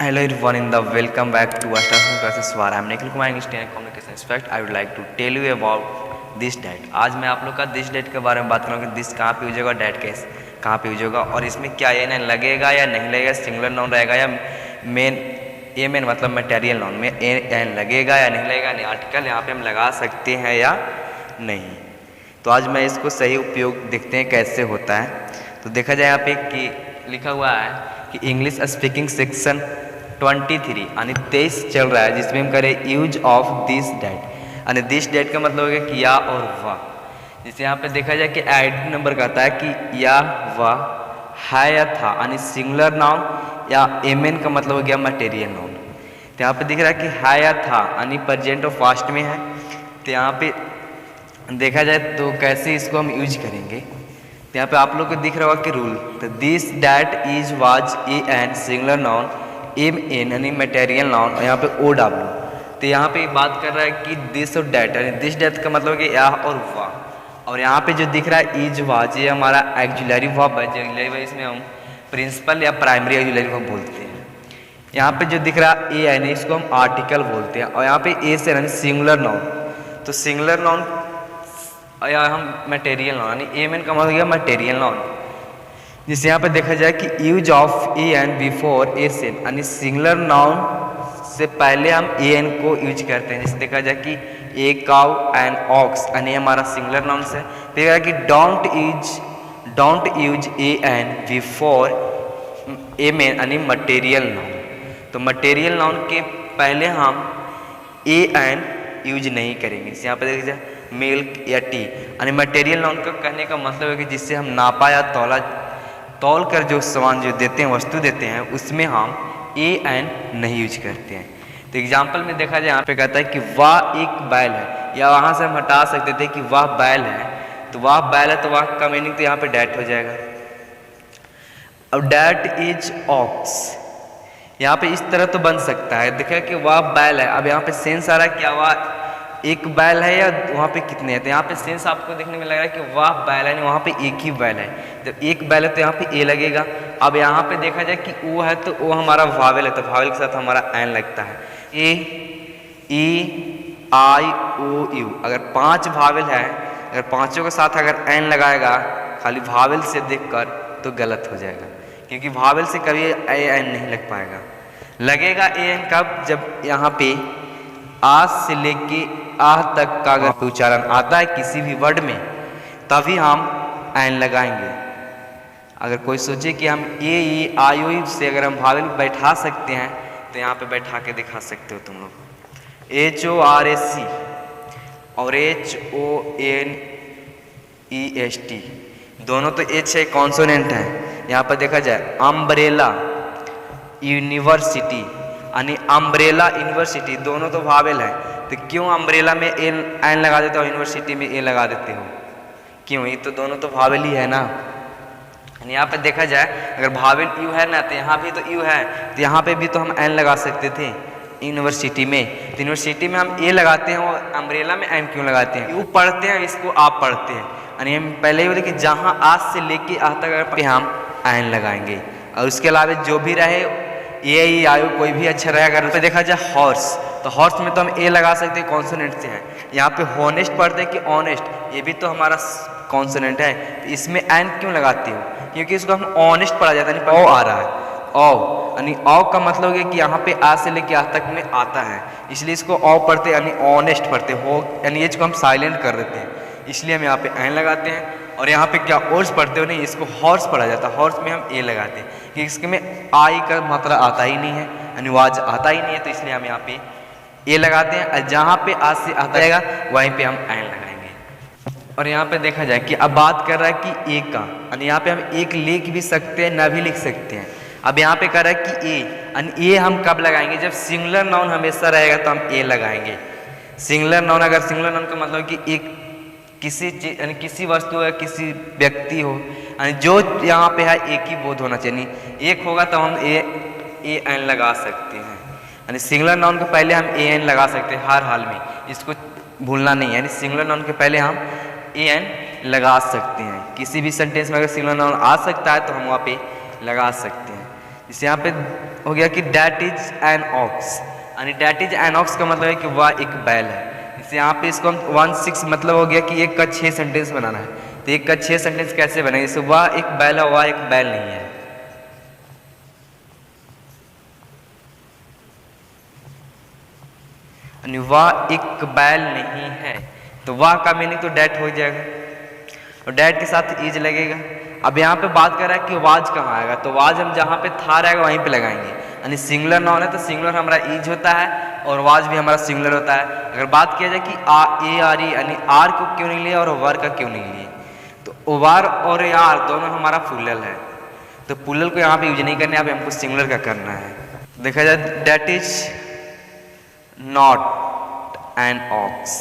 Hello everyone in the welcome back to Astasm classes where I am Nikhil Kumar English and Communication Expert. I would like to tell you about this date. आज मैं आप लोग का this date के बारे में बात करूँगा कि दिस कहाँ पे यूज होगा, डेट केस कहाँ पे यूज होगा और इसमें क्या ये लगेगा या नहीं लगेगा, सिंगुलर नाउन रहेगा या मेन मतलब मटेरियल नाउन में एन लगेगा या नहीं लगेगा, नहीं आर्टिकल यहाँ पे हम लगा सकते हैं या नहीं। तो आज मैं इसको सही उपयोग देखते हैं कैसे होता है। तो देखा जाए यहाँ पे कि लिखा हुआ है कि इंग्लिश स्पीकिंग सेक्शन 23 यानी 23 चल रहा है, जिसमें हम करें यूज ऑफ दिस डेट। यानी दिस डेट का मतलब हो गया कि या और वाह। जैसे यहाँ पे देखा जाए कि आइडेंटिटी नंबर कहता है कि या वाह है या था, यानी सिंगुलर नाउन या एमएन का मतलब हो गया मटेरियल नाउन। तो यहाँ पे दिख रहा है कि है या था यानी प्रेजेंट और पास्ट में है। तो यहाँ पे देखा जाए तो कैसे इसको हम यूज करेंगे, तो यहाँ पे आप लोग को दिख रहा होगा कि रूल। तो this that is was a an singular noun M N यानी मटेरियल नाउन और यहाँ पे ओ डब्ल्यू। तो यहाँ पे बात कर रहा है कि दिस और डैट यानी दिस डैट का मतलब कि या और वाह। और यहाँ पे जो दिख रहा है इज वाज ये हमारा एक्जुलरी वर्ब है। एक्जुलरी वर्ब इसमें हम प्रिंसिपल या प्राइमरी एक्जुलरी वर्ब बोलते हैं। यहाँ पे जो दिख रहा है ए यानी इसको हम आर्टिकल बोलते हैं और यहाँ पे ए से यानी सिंगुलर नाउन। तो सिंगुलर नाउन या हम मटेरियल नाउन यानी एम एन का मतलब गया मटेरियल नाउन। जिसे यहाँ पे देखा जाए कि use of a an before S N यानी सिंगुलर नाउन से पहले हम ए एन को यूज करते हैं। जैसे देखा जाए कि ए काउ एंड ऑक्स यानी हमारा सिंगुलर नाउन से देखा कि don't use a an before M N यानी मटेरियल नाउन। तो मटेरियल नाउन के पहले हम ए एन यूज नहीं करेंगे। जैसे यहाँ पे देखा जाए मिल्क या टी यानी मटेरियल नाउन का कहने का मतलब है कि जिससे हम नापा या तौल कर जो सामान जो देते हैं, वस्तु देते हैं, उसमें हम ए एन नहीं यूज करते हैं। तो एग्जाम्पल में देखा जाए यहाँ पे कहता है कि वाह एक बैल है, या वहाँ से हम हटा सकते थे कि वाह बैल है। तो वाह बैल है तो वाह का मीनिंग तो यहाँ पे डैट हो जाएगा। अब डैट इज ऑक्स यहाँ पे इस तरह तो बन सकता है, देखा कि वाह बैल है। अब यहाँ पे सेंस आ रहा है क्या वाह एक बैल है या वहाँ पे कितने हैं। तो यहाँ पे सेंस आपको देखने में लग रहा है कि वाह बैल है, वहाँ पे एक ही बैल है। जब एक बैल है तो यहाँ पे ए लगेगा। अब यहाँ पे देखा जाए कि ओ है तो ओ हमारा वावेल है, तो वावेल के साथ हमारा एन लगता है। ए ई आई ओ यू अगर 5 वावेल है, अगर पाँचों के साथ अगर एन लगाएगा खाली वावेल से देखकर तो गलत हो जाएगा, क्योंकि वावेल से कभी ए एन नहीं लग पाएगा। लगेगा ए एन कब, जब यहाँ पे आज से लेके आह तक का अगर उच्चारण आता है किसी भी वर्ड में तभी हम एन लगाएंगे। अगर कोई सोचे कि हम ए ई आई ओ से अगर हम वावेल बैठा सकते हैं तो यहाँ पे बैठा के दिखा सकते हो तुम लोग। H O R A C और H O N E S T दोनों तो एच है कॉन्सोनेंट है। यहाँ पर देखा जाए अम्ब्रेला यूनिवर्सिटी यानी अम्ब्रेला यूनिवर्सिटी दोनों तो वावेल है। तो क्यों अम्ब्रेला में एन लगा देते हो, यूनिवर्सिटी में ए लगा देते हो, क्यों? ये तो दोनों तो वावेल ही है ना। यहाँ पे देखा जाए अगर वावेल यू है ना तो यहाँ भी तो यू है, तो यहाँ पे भी तो हम एन लगा सकते थे यूनिवर्सिटी में। तो यूनिवर्सिटी में हम ए लगाते हैं और अम्ब्रेला में एन क्यों लगाते हैं? यू पढ़ते हैं, इसको आप पढ़ते हैं। यानी हम पहले ही बोले कि जहाँ आज से लेके आज तक अगर हम एन लगाएंगे और उसके अलावा जो भी रहे ए ई आयु कोई भी अच्छा रहेगा। अगर देखा जाए हॉर्स, तो हॉर्स में तो हम ए लगा सकते हैं, कॉन्सोनेंट से है। यहाँ पे हॉनेस्ट पढ़ते हैं कि ऑनेस्ट, ये भी तो हमारा कॉन्सोनेंट है। तो इसमें एन क्यों लगाती हो? क्योंकि इसको हम ऑनेस्ट पढ़ा जाता है। ओ आ रहा है ओ यानी ओ का मतलब है कि यहाँ पे आज से लेके आज तक में आता है, इसलिए इसको ओ पढ़ते यानी ऑनेस्ट पढ़ते हो, यानी एच को हम साइलेंट कर देते हैं, इसलिए हम यहाँ पे एन लगाते हैं। और यहाँ पे क्या ओर्स पढ़ते हो नहीं, इसको हॉर्स पढ़ा जाता है, हॉर्स में हम ए लगाते हैं कि इसमें आई का मात्रा आता ही नहीं है, यानी वाज आता ही नहीं है, तो इसलिए हम यहाँ पे ए लगाते हैं। और जहाँ पे आज से आता रहेगा वहीं पे हम एन लगाएंगे। और यहाँ पे देखा जाए कि अब बात कर रहा है कि ए का, यानी यहाँ पे हम एक लिख भी सकते हैं ना भी लिख सकते हैं। अब यहाँ पे कर रहा है कि ए, यानी ए हम कब लगाएंगे? जब सिंगुलर नाउन हमेशा रहेगा तो हम ए लगाएंगे। सिंगुलर नाउन अगर सिंगुलर नाउन का मतलब कि एक किसी चीज यानी किसी वस्तु है, किसी व्यक्ति हो, यानी जो यहाँ पे है एक ही बोध होना चाहिए, एक होगा तो हम ए एन लगा सकते हैं। यानी सिंगुलर नाउन के पहले हम ए एन लगा सकते हैं हर हाल में, इसको भूलना नहीं है। यानी सिंगुलर नाउन के पहले हम ए एन लगा सकते हैं। किसी भी सेंटेंस में अगर सिंगुलर नाउन आ सकता है तो हम वहाँ पे लगा सकते हैं। जैसे यहाँ पे हो गया कि डैट इज एन ऑक्स, यानी डैट इज एन ऑक्स का मतलब है कि वह एक बैल है। इसे यहाँ पे इसको हम 1/6 मतलब हो गया कि एक का 6 सेंटेंस बनाना है। तो एक का 6 सेंटेंस कैसे बनेगा? जैसे वह एक बैल है, वह एक बैल नहीं है। वह एक बैल नहीं है, तो वह का मीनिंग तो डैट हो जाएगा और डैट के साथ इज लगेगा। अब यहाँ पे बात कर रहा है कि वाज कहाँ आएगा, तो वाज हम जहाँ पे था रहेगा वहीं पे लगाएंगे, यानी सिंगुलर नाउन है तो सिंगुलर हमारा इज होता है और वाज भी हमारा सिंगुलर होता है। अगर बात किया जाए कि ए आर ई, यानी आर को क्यों नहीं लिया और वर का क्यों नहीं लिए, तो वर और आर दोनों हमारा प्लूरल है, तो प्लूरल को यहाँ पे यूज नहीं करना है, हमको सिंगुलर का करना है। देखा जाए that is not an ox.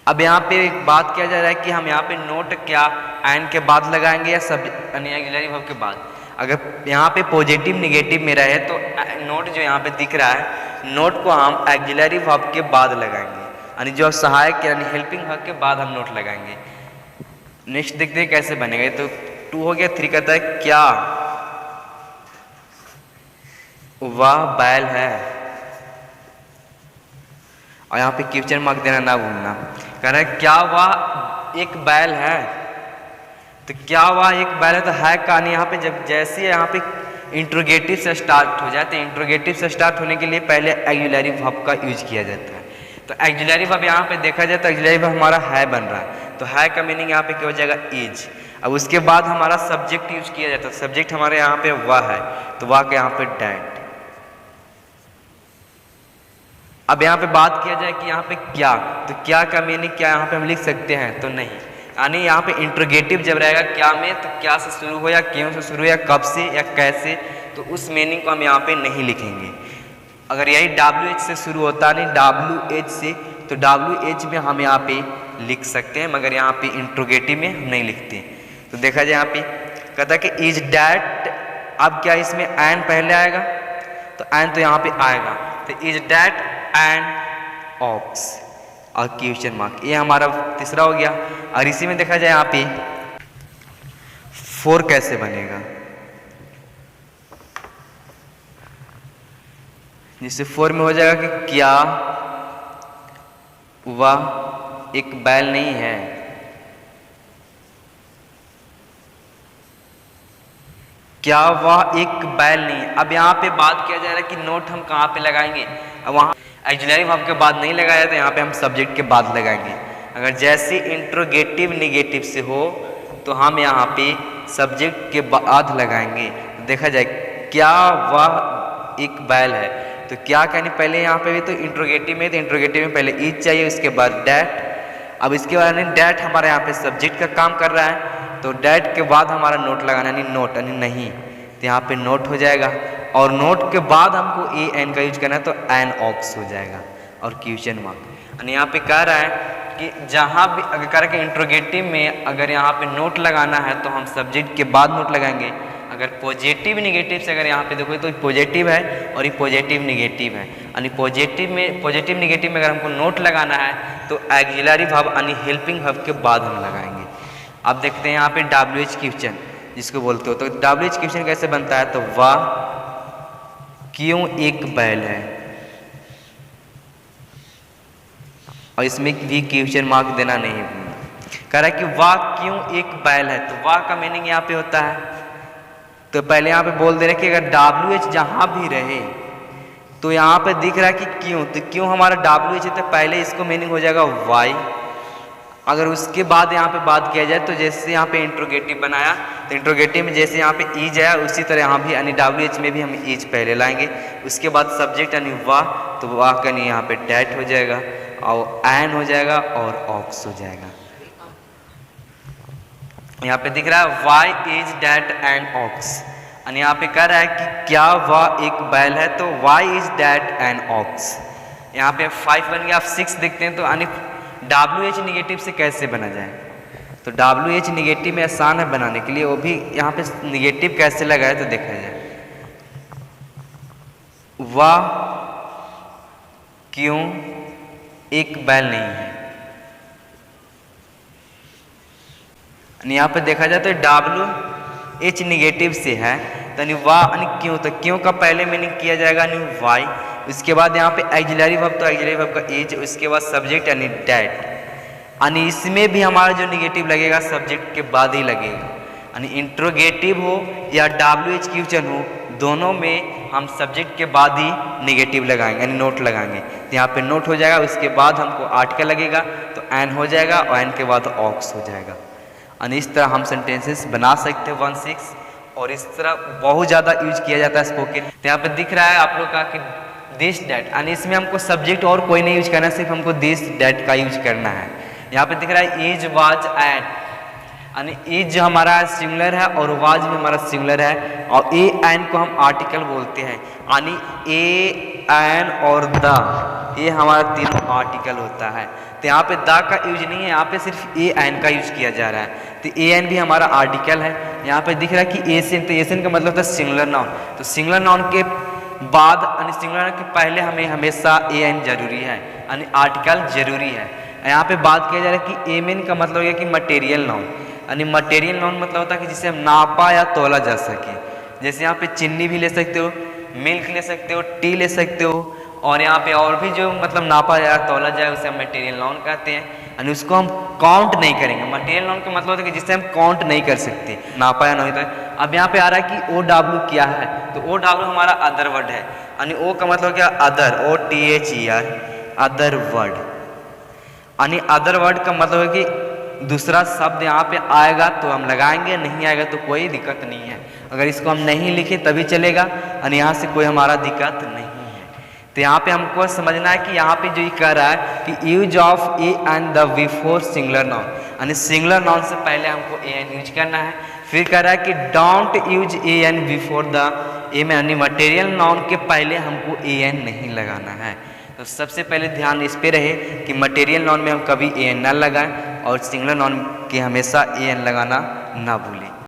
अब यहाँ पे एक बात किया जा रहा है कि हम यहाँ पे नोट क्या एंड के बाद लगाएंगे या सब यानी ऑक्सिलरी वर्ब के बाद। अगर यहाँ पे पॉजिटिव निगेटिव में रहे तो नोट जो यहाँ पे दिख रहा है, नोट को हम ऑक्सिलरी वर्ब के बाद लगाएंगे, यानी जो सहायक यानी हेल्पिंग वर्ब के बाद हम नोट लगाएंगे। नेक्स्ट देखते हैं कैसे बनेगा। तो 2 हो गया। 3 कहता है क्या वह बैल है, और यहाँ पे क्वेश्चन मार्क देना ना भूलना। कह रहा है क्या वह एक बैल है, तो क्या वह एक बैल है तो है कहानी यहाँ पे जब जैसे यहाँ पे इंट्रोगेटिव से स्टार्ट हो जाए, तो इंट्रोगेटिव से स्टार्ट होने के लिए पहले ऑक्सिलरी वर्ब का यूज किया जाता है। तो ऑक्सिलरी वर्ब यहाँ पे देखा जाए तो ऑक्सिलरी वर्ब हमारा है बन रहा है, तो है का मीनिंग यहाँ पे क्या हो जाएगा? इज। अब उसके बाद हमारा सब्जेक्ट यूज किया जाता है, सब्जेक्ट हमारे यहाँ पे वह है, तो वह के यहाँ पे डैट। अब यहाँ पे बात किया जाए कि यहाँ पे क्या, तो क्या का मीनिंग क्या यहाँ पे हम लिख सकते हैं? तो नहीं, यानी यहाँ पे इंट्रोगेटिव जब रहेगा क्या में, तो क्या से शुरू हो या क्यों से शुरू हो या कब से या कैसे, तो उस मीनिंग को हम यहाँ पे नहीं लिखेंगे। अगर यही WH से शुरू होता नहीं WH से, तो WH में हम यहाँ पे लिख सकते हैं, मगर यहाँ पे इंट्रोगेटिव में हम नहीं लिखते। तो देखा जाए यहाँ पे कहता है कि इज डैट, अब क्या इसमें एन पहले आएगा, तो एन तो यहाँ पे आएगा, तो इज डैट एन ऑक्स और क्वेश्चन मार्क, ये हमारा तीसरा हो गया। और इसी में देखा जाए यहाँ पे 4 कैसे बनेगा, जिससे 4 में हो जाएगा कि क्या वह एक बैल नहीं है, क्या वह एक बैल नहीं है। अब यहाँ पे बात किया जा रहा है कि नोट हम कहाँ पे लगाएंगे, अब वहाँ ऑक्सिलरी वर्ब के बाद नहीं लगाया तो यहाँ पे हम सब्जेक्ट के बाद लगाएंगे। अगर जैसे इंट्रोगेटिव निगेटिव से हो तो हम यहाँ पे सब्जेक्ट के बाद लगाएंगे। तो देखा जाए क्या वह एक बैल है, तो क्या कहने पहले यहाँ पे भी तो इंट्रोगेटिव में, तो इंट्रोगेटिव में पहले इज चाहिए, उसके बाद डैट। अब इसके बाद डैट हमारे यहाँ पे सब्जेक्ट का काम कर रहा है, तो डैट के बाद हमारा नोट लगाना, यानी नोट यानी नहीं, तो यहाँ पे नोट हो जाएगा। और नोट के बाद हमको ए एन का यूज करना है, तो एन ऑक्स हो जाएगा और क्वेश्चन मार्क। यानी यहाँ पे कह रहा है कि जहाँ भी अगर कह रहा है कि इंट्रोगेटिव में अगर यहाँ पे नोट लगाना है तो हम सब्जेक्ट के बाद नोट लगाएंगे। अगर पॉजिटिव निगेटिव से अगर यहाँ पे देखो तो पॉजिटिव है और ये पॉजिटिव निगेटिव है, यानी पॉजिटिव निगेटिव में अगर हमको नोट लगाना है तो ऑक्सिलरी वर्ब यानी हेल्पिंग वर्ब के बाद हम लगाएंगे। अब देखते हैं यहाँ पे WH क्वेश्चन जिसको बोलते हो, तो WH क्वेश्चन कैसे बनता है, तो वह क्यों एक बैल है, और इसमें भी क्वेश्चन मार्क देना नहीं भूलना। कह रहा है कि वाह क्यों एक बैल है, तो वाह का मीनिंग यहाँ पे होता है, तो पहले यहाँ पे बोल दे रहे कि अगर WH जहाँ भी रहे तो यहाँ पे दिख रहा है कि क्यों, तो क्यों हमारा WH है, तो पहले इसको मीनिंग हो जाएगा वाई। अगर उसके बाद यहाँ पे बात किया जाए तो जैसे यहाँ पे इंट्रोगेटिव बनाया, तो इंट्रोगेटिव में जैसे यहाँ पे ईज है उसी तरह यहाँ भी यानी WH में भी हम ईज पहले लाएंगे, उसके बाद सब्जेक्ट यानी वाह, तो वाह का नहीं यहाँ पे डैट हो जाएगा और एन हो जाएगा और ऑक्स हो जाएगा। यहाँ पे दिख रहा है why is that an ox, यानी यहाँ पे कह रहा है कि क्या वह एक बैल है, तो why is that an ox. यहाँ पे 5 बन गया। आप 6 देखते हैं, तो यानी WH निगेटिव से कैसे बना जाए, तो WH निगेटिव में आसान है बनाने के लिए, वो भी यहाँ पे निगेटिव कैसे लगाए तो देखा जाए। वाह क्यों एक बैल नहीं है, यहाँ पे देखा जाए तो WH निगेटिव से है, तो यानी वाह यानी क्यों, तो क्यों का पहले मीनिंग किया जाएगा यानी वाई। उसके बाद यहाँ पे एक्सिलरी वर्ब, तो एक्सिलरी वर्ब का इज, उसके बाद सब्जेक्ट यानी डैट, यानी इसमें भी हमारा जो निगेटिव लगेगा सब्जेक्ट के बाद ही लगेगा, यानी इंट्रोगेटिव हो या WH क्वेश्चन हो, दोनों में हम सब्जेक्ट के बाद ही निगेटिव लगाएंगे यानी नोट लगाएंगे। तो यहाँ पे नोट हो जाएगा, उसके बाद हमको आर्टिकल लगेगा तो एन हो जाएगा और एन के बाद ऑक्स हो जाएगा। यानी इस तरह हम सेंटेंसेस बना सकते हैं 1-6, और इस तरह बहुत ज़्यादा यूज किया जाता है स्पोकन। तो यहाँ पे दिख रहा है आप लोग का कि दिस डैट, यानी इसमें हमको सब्जेक्ट और कोई नहीं यूज करना है, सिर्फ हमको दिस डैट का यूज करना है। यहाँ पे दिख रहा है इज वाज एट, यानी इज जो हमारा सिंगुलर है और वाज भी हमारा सिंगुलर है, और ए एन को हम आर्टिकल बोलते हैं, यानी ए एन और द, ये हमारा तीनों आर्टिकल होता है। तो यहाँ पे द का यूज नहीं है, यहाँ पे सिर्फ ए एन का यूज किया जा रहा है। तो ए एन भी हमारा आर्टिकल है। यहाँ पे दिख रहा है कि एसियन, तो एसियन का मतलब था सिंगुलर नाउन, तो सिंगुलर नाउन के बाद यानी सिंगुलर नाउन के पहले हमें हमेशा ए एन जरूरी है, यानी आर्टिकल जरूरी है। यहाँ पे बात किया जा रहा है कि एमेन का मतलब है कि मटेरियल नाउन, यानी मटेरियल नाउन मतलब होता है कि जिसे हम नापा या तोला जा सके। जैसे यहाँ पे चीनी भी ले सकते हो, मिल्क ले सकते हो, टी ले सकते हो, और यहाँ पे और भी जो मतलब नापा या तोला जाए उसे हम मटेरियल नाउन कहते हैं, यानी उसको हम काउंट नहीं करेंगे। मटेरियल नाउन का मतलब होता है कि जिसे हम काउंट नहीं कर सकते, नापा या नहीं। अब यहाँ पे आ रहा है कि ओ डब्ल्यू क्या है, तो ओ डब्ल्यू हमारा अदर वर्ड है, यानी ओ का मतलब क्या, अदर, OTHER, अदर वर्ड, यानी अदर वर्ड का मतलब है कि दूसरा शब्द यहाँ पे आएगा तो हम लगाएंगे, नहीं आएगा तो कोई दिक्कत नहीं है। अगर इसको हम नहीं लिखे तभी चलेगा, और यहाँ से कोई हमारा दिक्कत नहीं है। तो यहाँ पे हमको समझना है कि यहाँ पे जो ये कह रहा है कि use of a an the before singular noun, यानी सिंगुलर नाउन से पहले हमको ए एन यूज करना है। फिर कह रहा है कि don't use a an before the ए में, यानी मटेरियल नाउन के पहले हमको ए एन नहीं लगाना है। तो सबसे पहले ध्यान इस पे रहे कि मटेरियल नाउन में हम कभी ए एन ना लगाएं, और सिंगुलर नाउन के हमेशा ए एन लगाना ना भूलें।